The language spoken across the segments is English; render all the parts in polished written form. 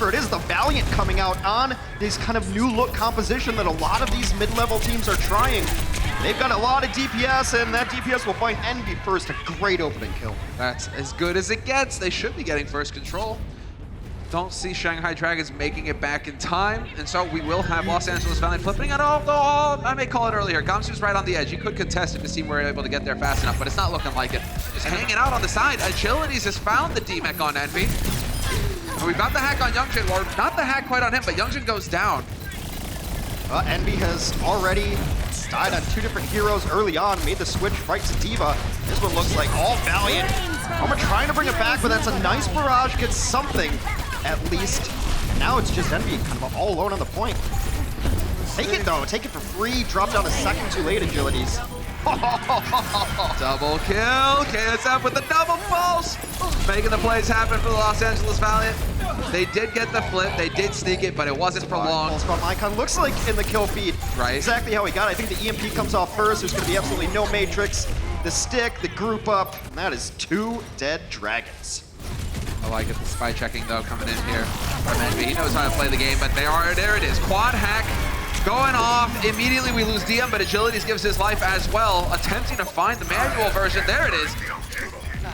whatever it is, the Valiant coming out on this kind of new look composition that a lot of these mid-level teams are trying. They've got a lot of DPS, and that DPS will find Envy first. A great opening kill. That's as good as it gets. They should be getting first control. Don't see Shanghai Dragons making it back in time, and so we will have Los Angeles Valiant flipping it. Although I may call it earlier, Gamsu's right on the edge. You could contest if the team were able to get there fast enough, but it's not looking like it. Just hanging out on the side. Agilities has found the D-Mech on Envy. And we've got the hack on Youngjin, or not the hack quite on him, but Youngjin goes down. Envy has already died on 2 different heroes early on, made the switch right to D.Va. This one looks like all Valiant. Arma trying to bring it back, but that's a nice barrage, gets something at least. Now it's just Envy kind of all alone on the point. Take it though, take it for free, drop down a second too late, Agilities. Double kill, KSF with the double pulse, making the plays happen for the Los Angeles Valiant. They did get the flip, they did sneak it, but it wasn't prolonged. Pulse bomb icon looks like in the kill feed. Right. Exactly how he got it. I think the EMP comes off first, there's gonna be absolutely no matrix. The stick, the group up, and that is 2 dead dragons. I like it, the spy checking though coming in here from Envy. He knows how to play the game, but there it is. Quad hack going off. Immediately we lose DM, but Agilities gives his life as well, attempting to find the manual version. There it is.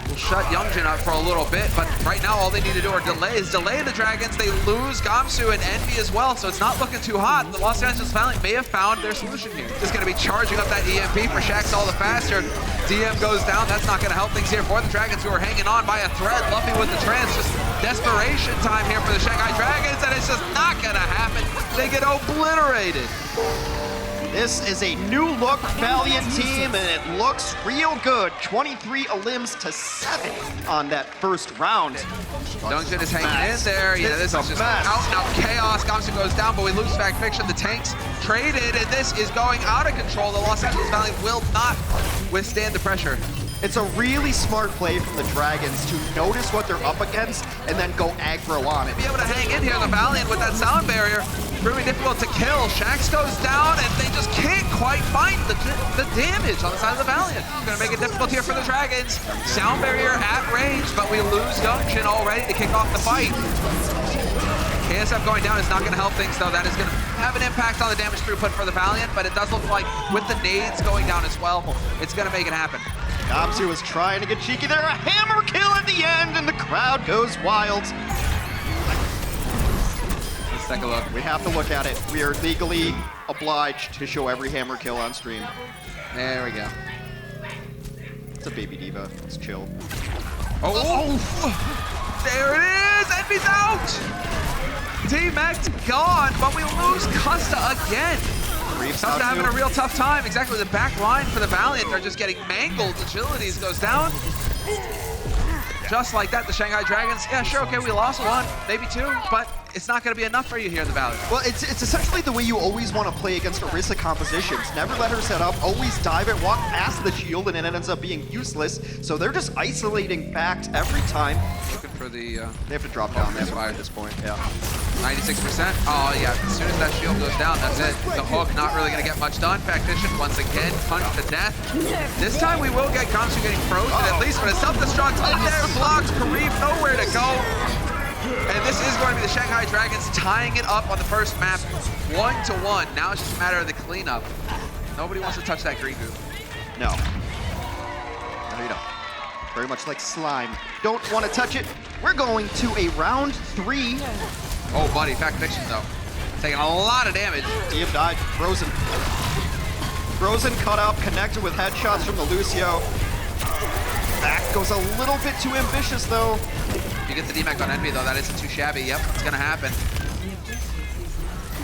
We'll shut Youngjin up for a little bit, but right now all they need to do are delay the Dragons. They lose Gamsu and Envy as well, so it's not looking too hot. The Los Angeles Valiant may have found their solution here. Just gonna be charging up that EMP for Shax all the faster. DM goes down, that's not gonna help things here for the Dragons, who are hanging on by a thread. Luffy with the trance, just desperation time here for the Shanghai Dragons, and it's just not gonna happen. They get obliterated. This is a new look Valiant team, and it looks real good. 23 elims to 7 on that first round. Youngjin is hanging in there. Yeah, this is just out and out chaos. Gamsu goes down, but we lose Fact Fiction. The tanks traded, and this is going out of control. The Los Angeles Valiant will not withstand the pressure. It's a really smart play from the Dragons to notice what they're up against and then go aggro on it. Be able to hang in here, the Valiant with that sound barrier. Proving difficult to kill. Shax goes down, and they just can't quite find the damage on the side of the Valiant. Gonna make it difficult here for the Dragons. Sound barrier at range, but we lose Youngjin already to kick off the fight. KSF going down is not gonna help things though. That is gonna have an impact on the damage throughput for the Valiant, but it does look like with the nades going down as well, it's gonna make it happen. Gamsu was trying to get cheeky there. A hammer kill at the end, and the crowd goes wild. Let's take a look. We have to look at it. We are legally obliged to show every hammer kill on stream. There we go. It's a baby D.Va. It's chill. Oh! There it is! Envy's out! D-Mech's gone, but we lose Custa again. Custa having a real tough time. Exactly, the back line for the Valiant are just getting mangled. Agilities goes down. Just like that, the Shanghai Dragons, yeah, sure, okay, we lost 1, maybe 2, but it's not going to be enough for you here in the Valley. Well, it's essentially the way you always want to play against Orisa compositions. Never let her set up, always dive it, walk past the shield, and it ends up being useless. So they're just isolating back every time. Looking for the... they have to drop down. They have to fire at this point, yeah. 96%. Oh, yeah, as soon as that shield goes down, that's it. The hook not really going to get much done. Factician, once again, punched to death. This time we will get Gamsu getting frozen at least, but a self-destruct in there, blocked, Kareem nowhere to go. And this is going to be the Shanghai Dragons tying it up on the first map, 1-1. Now it's just a matter of the cleanup. Nobody wants to touch that green goo. No. No, you don't. Very much like slime. Don't want to touch it. We're going to a round 3. Oh, buddy, Fact Fiction, though. Taking a lot of damage. DM died. Frozen. Frozen cut up, connected with headshots from the Lucio. That goes a little bit too ambitious, though. If you get the D-Mech on Envy, though, that isn't too shabby. Yep, it's going to happen.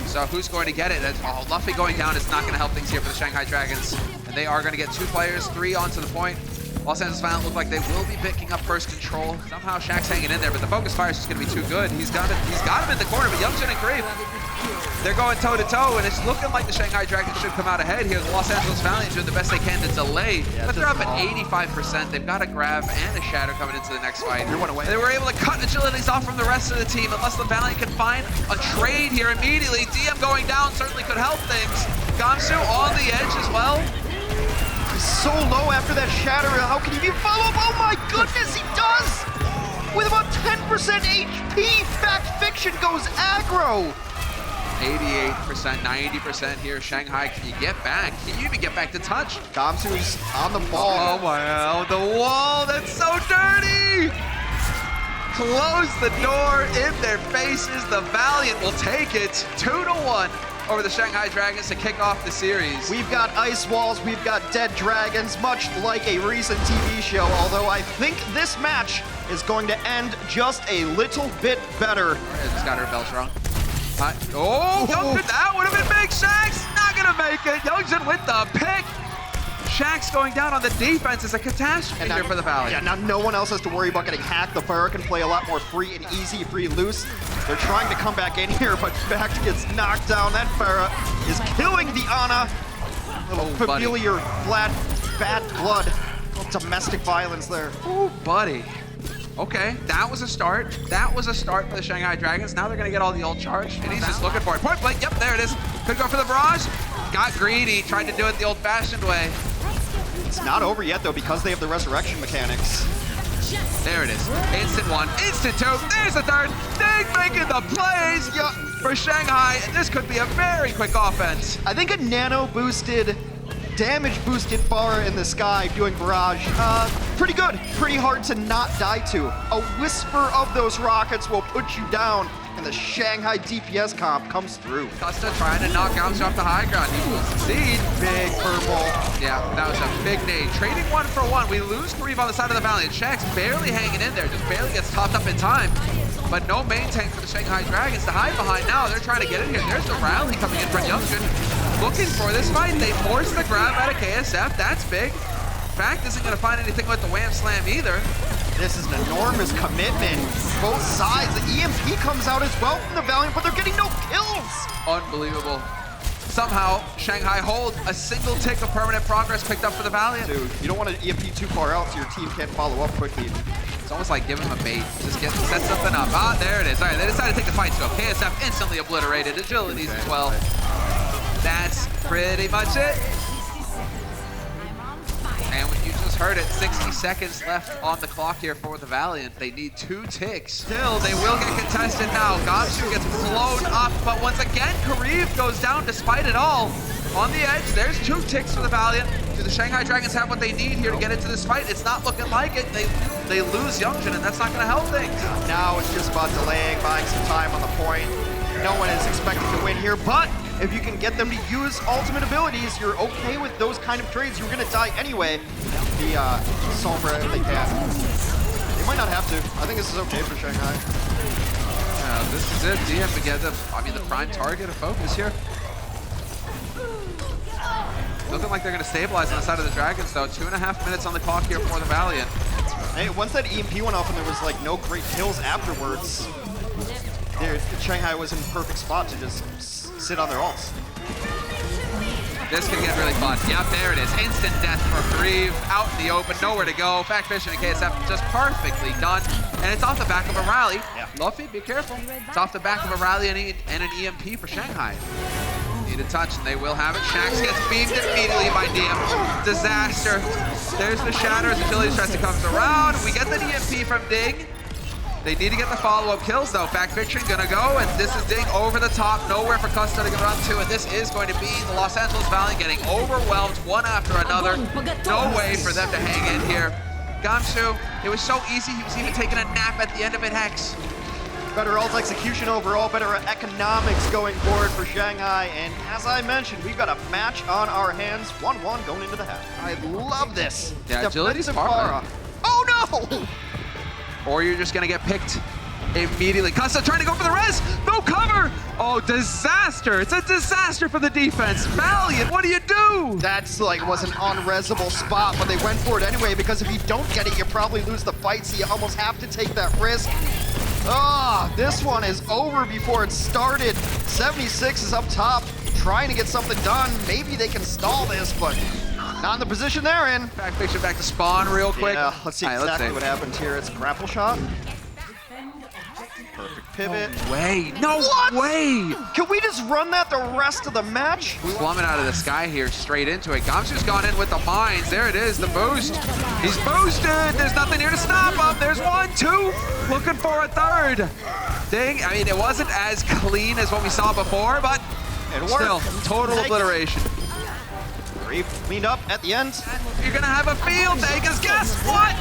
So who's going to get it? Oh, Luffy going down is not going to help things here for the Shanghai Dragons. And they are going to get 2 players, 3 onto the point. Los Angeles Valiant look like they will be picking up first control. Somehow Shaq's hanging in there, but the focus fire is just going to be too good. He's got him in the corner, but Youngjin and Grief, they're going toe-to-toe, and it's looking like the Shanghai Dragons should come out ahead here. The Los Angeles Valiant doing the best they can to delay, but they're up at 85%. They've got a grab and a shatter coming into the next fight. They were able to cut Agilities off from the rest of the team, unless the Valiant can find a trade here immediately. DM going down certainly could help things. Gamsu on the edge as well. So low after that shatter. How can he be followed? Oh my goodness, he does! With about 10% HP, Fact Fiction goes aggro. 88%, 90% here. Shanghai, can you get back? Can you even get back to touch? Gamsu's on the ball. Oh wow, the wall, that's so dirty! Close the door in their faces. The Valiant will take it 2-1 over the Shanghai Dragons to kick off the series. We've got ice walls, we've got dead dragons, much like a recent TV show, although I think this match is going to end just a little bit better. Just got her bells wrong. Youngjin, that would have been big. Shaxx not gonna make it. Youngjin with the pick. Shaxx going down on the defense is a catastrophe here for the Valley. Yeah, now no one else has to worry about getting hacked. The Pharah can play a lot more free and easy, free loose. They're trying to come back in here, but Fact gets knocked down. That Pharah is killing the Ana. Little familiar, bad blood. Domestic violence there. Oh, buddy. Okay, that was a start. That was a start for the Shanghai Dragons. Now they're gonna get all the old charge, and he's just looking for it. Point blank, yep, there it is. Could go for the barrage. Got greedy, tried to do it the old-fashioned way. It's not over yet, though, because they have the resurrection mechanics. There it is. Instant one, instant two. There's the third. Dig making the plays for Shanghai, and this could be a very quick offense. I think a nano-boosted, damage-boosted Pharah in the sky doing barrage, pretty good. Pretty hard to not die to. A whisper of those rockets will put you down, and the Shanghai DPS comp comes through. Custa trying to knock Gamsu off the high ground. He will succeed. Big purple. Yeah, that was a big nade. Trading 1-for-1. We lose Kareev on the side of the Valiant. Shaxx barely hanging in there, just barely gets topped up in time. But no main tank for the Shanghai Dragons to hide behind now. They're trying to get in here. There's the rally coming in from Youngjin. Looking for this fight. They force the grab out of KSF. That's big. Fact isn't going to find anything with the Wham Slam either. This is an enormous commitment. Both sides. The EMP comes out as well from the Valiant, but they're getting no kills. Unbelievable. Somehow, Shanghai hold a single tick of permanent progress picked up for the Valiant. Dude, you don't want to EMP too far out so your team can't follow up quickly. It's almost like giving him a bait. Just set something up. Ah, there it is. All right, they decided to take the fight to him. KSF instantly obliterated. Agilities as well. That's pretty much it. And when you just heard it, 60 seconds left on the clock here for the Valiant. They need 2 ticks. Still, they will get contested now. Gamsu gets blown up, but once again, Kareev goes down despite it all. On the edge, there's 2 ticks for the Valiant. Do the Shanghai Dragons have what they need here to get into this fight? It's not looking like it. They lose Youngjin, and that's not gonna help things. Now it's just about delaying, buying some time on the point. No one is expecting to win here, but if you can get them to use ultimate abilities, you're okay with those kind of trades. You're gonna die anyway. The Sombra, if they can. They might not have to. I think this is okay for Shanghai. Yeah, this is it. DM to get the prime target of focus here. Looking like they're gonna stabilize on the side of the Dragons though. 2.5 minutes on the clock here for the Valiant. Hey, once that EMP went off and there was like no great kills afterwards, Shanghai was in the perfect spot to just sit on their ults. This can get really fun. Yep, there it is. Instant death for Kareev. Out in the open, nowhere to go. Fact Vision and KSF just perfectly done. And it's off the back of a rally. Yeah. Luffy, be careful. It's off the back of a rally and an EMP for Shanghai. Need a touch, and they will have it. Shaxx gets beamed immediately by DM. Disaster. There's the shatter as Agilities tries to come around. We get the EMP from Ding. They need to get the follow-up kills, though. Fact Fiction gonna go, and this is Ding over the top. Nowhere for Custa to run to, and this is going to be the Los Angeles Valley getting overwhelmed one after another. No way for them to hang in here. Gamsu, it was so easy. He was even taking a nap at the end of it, Hex. Better ult execution overall, better economics going forward for Shanghai, and as I mentioned, we've got a match on our hands, 1-1 going into the half. I love this. Yeah, Agility's Pharah. Oh no! Or you're just gonna get picked immediately. Custa trying to go for the res, no cover! Oh, disaster! It's a disaster for the defense. Valiant, what do you do? That's like was an unresable spot, but they went for it anyway, because if you don't get it, you probably lose the fight, so you almost have to take that risk. Ah, this one is over before it started. 76 is up top, trying to get something done. Maybe they can stall this, but not in the position they're in. Fact Fiction back to spawn real quick. Yeah, let's see exactly what happens here. It's grapple shot. Perfect pivot. No way. No What? way. Can we just run that the rest of the match? Plumbing out of the sky here, straight into it. Gamsu's gone in with the mines. There it is, the boost. He's boosted. There's nothing here to stop him. There's 1, 2. Looking for a third. Ding, I mean, it wasn't as clean as what we saw before, but still, total obliteration. Kareev cleaned up at the end. You're gonna have a field day, because guess what?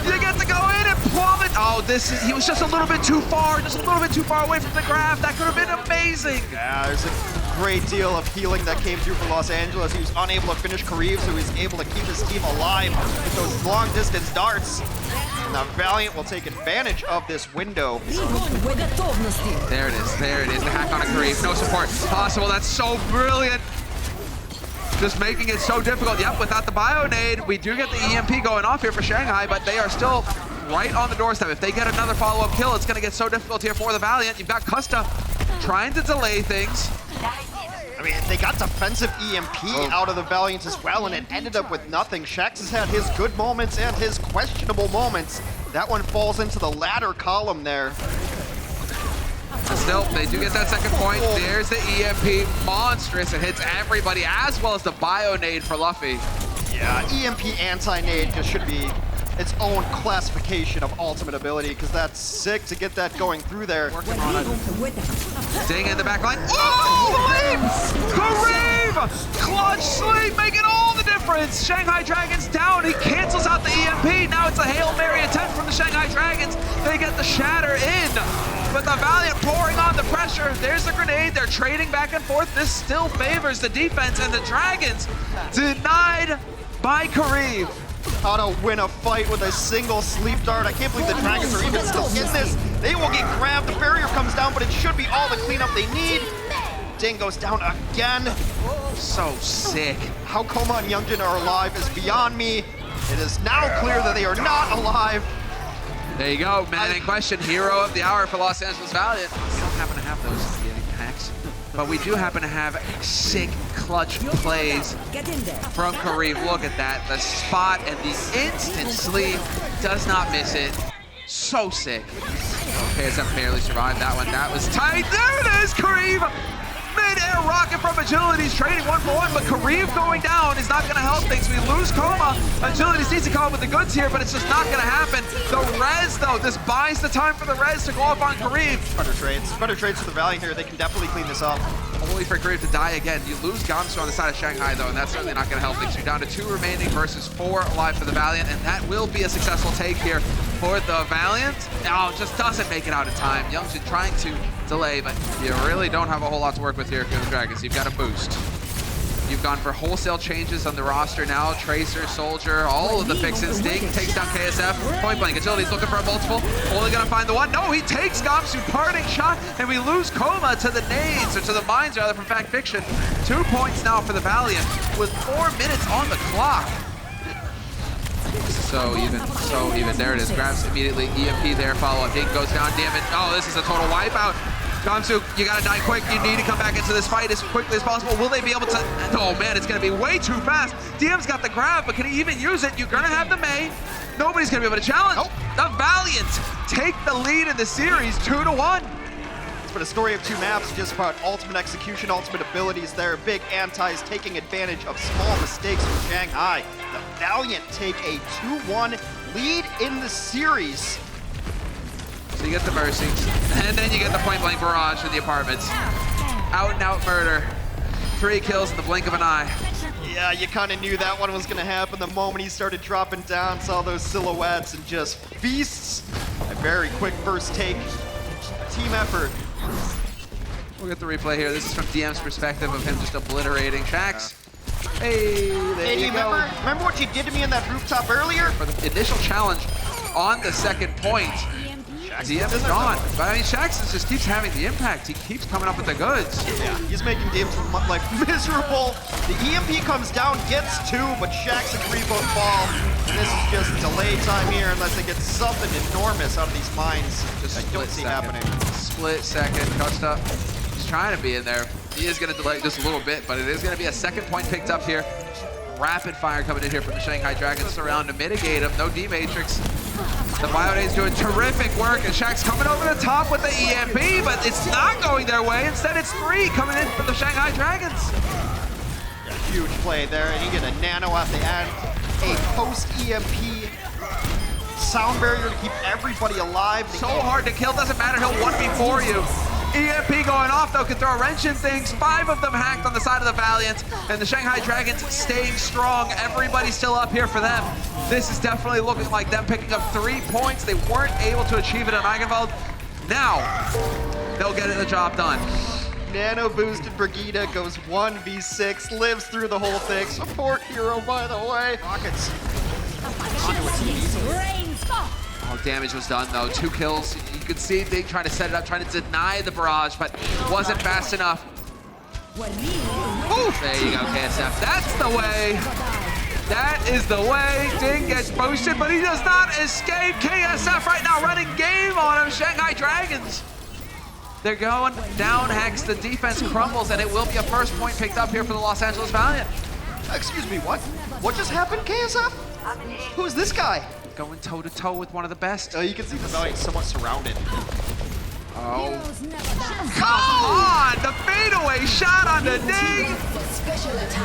You get to go in and plummet. Oh, he was just a little bit too far, away from the grab. That could have been amazing. Yeah, there's a great deal of healing that came through for Los Angeles. He was unable to finish Kareev, so he was able to keep his team alive with those long distance darts. And the Valiant will take advantage of this window. There it is, the hack on a Kareev. No support possible, that's so brilliant. Just making it so difficult. Yep, without the bio nade, we do get the EMP going off here for Shanghai, but they are still right on the doorstep. If they get another follow-up kill, it's gonna get so difficult here for the Valiant. You've got Custa trying to delay things. I mean, they got defensive EMP out of the Valiant as well, and it ended up with nothing. Shax has had his good moments and his questionable moments. That one falls into the latter column there. Still, they do get that second point. There's the EMP, monstrous. It hits everybody, as well as the bio nade for Luffy. Yeah, EMP anti-nade just should be its own classification of ultimate ability, because that's sick to get that going through there. Working on it. Ding in the back line. Oh, the lead! Kareev! Clutch sleep, making all the difference. Shanghai Dragons down. He cancels out the EMP. Now it's a Hail Mary attempt from the Shanghai Dragons. They get the shatter in. But the Valiant pouring on the pressure. There's the grenade. They're trading back and forth. This still favors the defense, and the Dragons denied by Kareev. How to win a fight with a single sleep dart. I can't believe the Dragons are even still in this. They will get grabbed. The barrier comes down, but it should be all the cleanup they need. Ding goes down again. So sick. How Coma and Youngjin are alive is beyond me. It is now clear that they are not alive. There you go, man in question, hero of the hour for Los Angeles Valiant. We don't happen to have those hacks, but we do happen to have sick clutch plays from Kareev. Look at that, the spot and the instant sleep, does not miss it. So sick. Okay, KSF barely survived that one. That was tight. There it is, Kareev! Mid-air rocket from Agility's trading 1-for-1, but Kareev going down is not going to help things. We lose Coma. Agility's needs to come up with the goods here, but it's just not going to happen. The res, though, this buys the time for the res to go off on Kareev. Better trades for the Valiant here. They can definitely clean this up. Only for Kareev to die again. You lose Gamsu on the side of Shanghai, though, and that's certainly not going to help things. You're down to 2 remaining versus 4 alive for the Valiant, and that will be a successful take here for the Valiant. Oh, just doesn't make it out in time. Youngjin trying to delay, but you really don't have a whole lot to work with here for the Dragons. You've got a boost. You've gone for wholesale changes on the roster now. Tracer, Soldier, all of the fixins. Sting takes down KSF. Point blank, Agility's looking for a multiple. Only gonna find the one. No, he takes Gamsu, parting shot, and we lose Coma to the nades, or to the mines rather, from Fact Fiction. 2 points now for the Valiant with 4 minutes on the clock. So even. There it is. Grabs immediately. EMP there. Follow up. Ding goes down. Damn it. Oh, this is a total wipeout. Gamsu, you gotta die quick. You need to come back into this fight as quickly as possible. Will they be able to? Oh man, it's gonna be way too fast. DM's got the grab, but can he even use it? You're gonna have the May. Nobody's gonna be able to challenge. Nope. The Valiant take the lead in the series, 2-1. It's been a story of 2 maps, just about ultimate execution, ultimate abilities there. Big antis taking advantage of small mistakes from Shanghai. The Valiant take a 2-1 lead in the series. So you get the Mercy, and then you get the point blank barrage in the apartments. Out and out murder. 3 kills in the blink of an eye. Yeah, you kind of knew that one was going to happen the moment he started dropping down, saw those silhouettes, and just feasts. A very quick first take. Team effort. We'll get the replay here. This is from DM's perspective of him just obliterating Shax. Hey, there you go. Remember what you did to me in that rooftop earlier? For the initial challenge on the second point. DM is gone. But I mean, Shax just keeps having the impact. He keeps coming up with the goods. Yeah, he's making Dave's life miserable. The EMP comes down, gets 2, but Shax and Kareev both fall. And this is just delay time here unless they get something enormous out of these mines. Just I don't see happening. Split second, Costa. He's trying to be in there. He is going to delay just a little bit, but it is going to be a second point picked up here. Rapid fire coming in here from the Shanghai Dragons around to mitigate him. No D-Matrix. The Biodade's doing terrific work, and Shaq's coming over the top with the EMP, but it's not going their way. Instead, it's 3 coming in for the Shanghai Dragons. Yeah, huge play there, and you get a nano at the end. A post-EMP sound barrier to keep everybody alive. So hard to kill, doesn't matter, he'll 1v4 you. EMP going off though, can throw a wrench in things. 5 of them hacked on the side of the Valiant, and the Shanghai Dragons staying strong. Everybody's still up here for them. This is definitely looking like them picking up 3 points. They weren't able to achieve it on Eichenwald. Now, they'll get the job done. Nano boosted Brigida goes 1v6, lives through the whole thing. Support hero, by the way. Rockets. Oh, damage was done though. 2 kills. You could see Dig trying to set it up, trying to deny the barrage, but wasn't fast enough. Ooh, there you go, KSF. That's the way. That is the way. Ding gets boosted, but he does not escape. KSF right now running game on him. Shanghai Dragons. They're going down, Hex. The defense crumbles, and it will be a first point picked up here for the Los Angeles Valiant. Excuse me, what? What just happened, KSF? Who's this guy? Going toe-to-toe with one of the best. You can see the Valiant somewhat surrounded. Oh. Come on! The fadeaway shot on the Ding!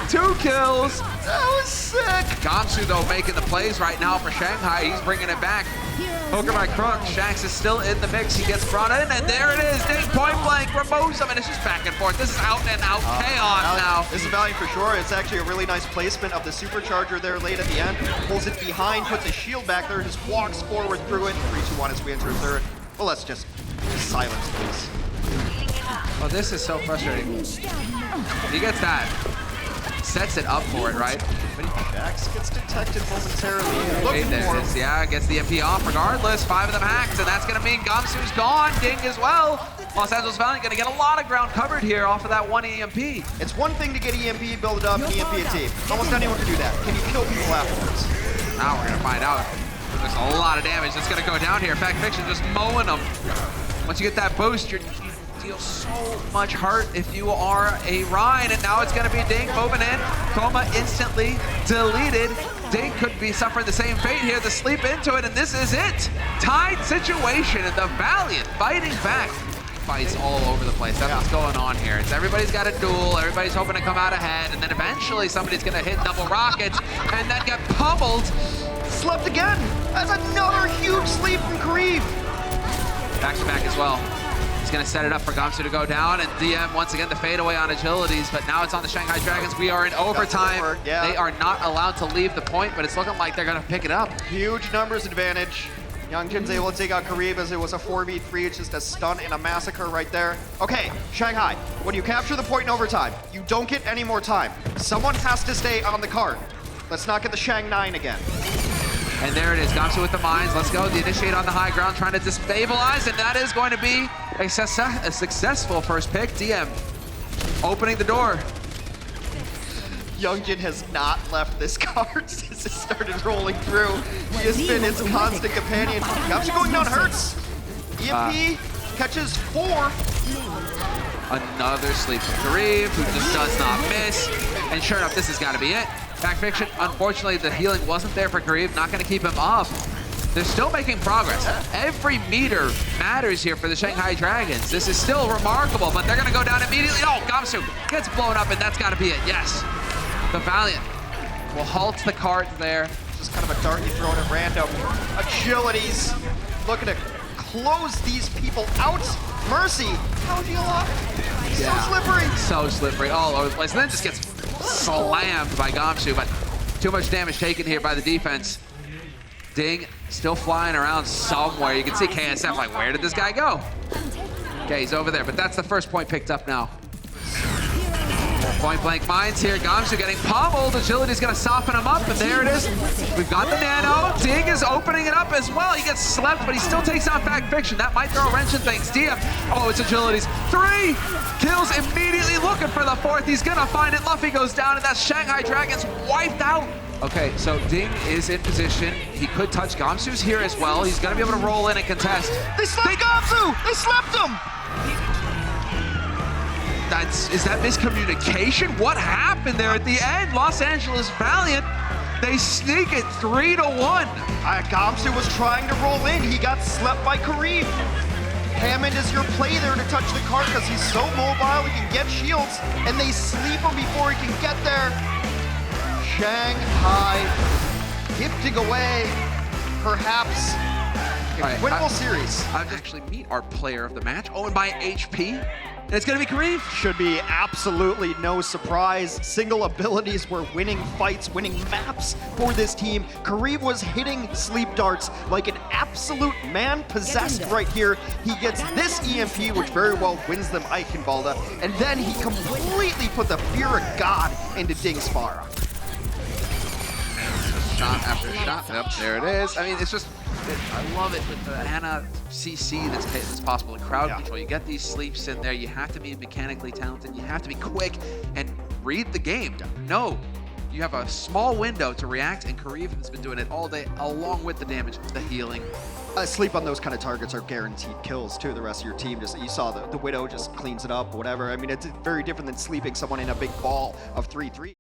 2 kills. That was sick. Gamsu, though, making the plays right now for Shanghai. He's bringing it back. Poker by Crook. Shanks is still in the mix. He gets brought in, and there it is. Ding point blank removes him, and it's just back and forth. This is out and out chaos now. This is Valiant for sure. It's actually a really nice placement of the supercharger there late at the end. Pulls it behind, puts a shield back there, just walks forward through it. 3-2-1 as we enter third. Well, let's just silence, please. Oh, this is so frustrating. He gets that. Sets it up for it, right? Jax gets detected momentarily. Yeah, gets the MP off regardless. 5 of them hacked, and that's going to mean Gamsu's gone. Ding as well. Los Angeles Valiant going to get a lot of ground covered here off of that 1 EMP. It's one thing to get EMP, build it up, EMP a team. Almost anyone can do that. Can you kill people afterwards? Now we're going to find out. There's a lot of damage that's going to go down here. Fact Fiction just mowing them. Once you get that boost, you deal so much hurt if you are a Rhine, and now it's going to be Ding moving in. Chroma instantly deleted. Ding could be suffering the same fate here, to sleep into it, and this is it. Tied situation, and the Valiant fighting back. Fights all over the place. That's what's going on here. It's everybody's got a duel, everybody's hoping to come out ahead, and then eventually somebody's going to hit double rockets and then get pummeled. Slept again. That's another huge sleep from Kareev. Back to back as well. He's going to set it up for Gamsu to go down, and DM once again the fadeaway on agilities, but now it's on the Shanghai Dragons. We are in overtime. Yeah. They are not allowed to leave the point, but it's looking like they're going to pick it up. Huge numbers advantage. Youngjin's able to take out Kareev as it was a 4v3. It's just a stun and a massacre right there. Okay, Shanghai, when you capture the point in overtime, you don't get any more time. Someone has to stay on the card. Let's not get the Shang 9 again. And there it is, Gamsu with the mines. Let's go, the initiate on the high ground, trying to destabilize, and that is going to be a successful first pick. DM opening the door. Youngjin has not left this card since it started rolling through. He has been its constant companion. Gamsu going down hurts. EMP catches 4. Another sleep from Kareev, who just does not miss. And sure enough, this has got to be it. Fact Fiction, unfortunately, the healing wasn't there for Kareev. Not going to keep him up. They're still making progress. Every meter matters here for the Shanghai Dragons. This is still remarkable, but they're going to go down immediately. Oh, Gamsu gets blown up, and that's got to be it. Yes. The Valiant will halt the cart there. Just kind of a dart you throw in at random. Agilities looking to close these people out. Mercy, how would you lock? So slippery. So slippery all over the place. And then just gets slammed by Gamsu, but too much damage taken here by the defense. Ding still flying around somewhere. You can see KSF like, where did this guy go? Okay, he's over there, but that's the first point picked up now. Point blank mines here. Gamsu getting pummeled. Agility's gonna soften him up, and there it is. We've got the nano. Ding is opening it up as well. He gets slept, but he still takes out Fact Fiction. That might throw a wrench in things. DM. Oh, it's Agility's 3 kills immediately, looking for the 4th. He's gonna find it. Luffy goes down, and that's Shanghai Dragons wiped out. Okay, so Ding is in position. He could touch. Gamsu's here as well. He's gonna be able to roll in and contest. They slept Gamsu! They slept him! Is that miscommunication? What happened there at the end? Los Angeles Valiant, they sneak it 3-1. Gamsu was trying to roll in. He got slept by Kareev. Hammond is your play there to touch the cart because he's so mobile, he can get shields, and they sleep him before he can get there. Shanghai gifting away perhaps a All right, winnable series. I'd actually meet our player of the match, owned by HP, and it's gonna be Kareem. Should be absolutely no surprise. Single abilities were winning fights, winning maps for this team. Kareem was hitting sleep darts like an absolute man possessed right here. He gets this EMP, which very well wins them Eichenwalde, and then he completely put the fear of God into Dingspara. Shot after shot. Yep, there it is. I mean, it's just, I love it with the Ana CC that's possible in crowd control. You get these sleeps in there. You have to be mechanically talented. You have to be quick and read the game. No, you have a small window to react, and Kareem has been doing it all day, along with the damage, the healing. Sleep on those kind of targets are guaranteed kills too. The rest of your team, just you saw the Widow just cleans it up, whatever. I mean, it's very different than sleeping someone in a big ball of 3-3.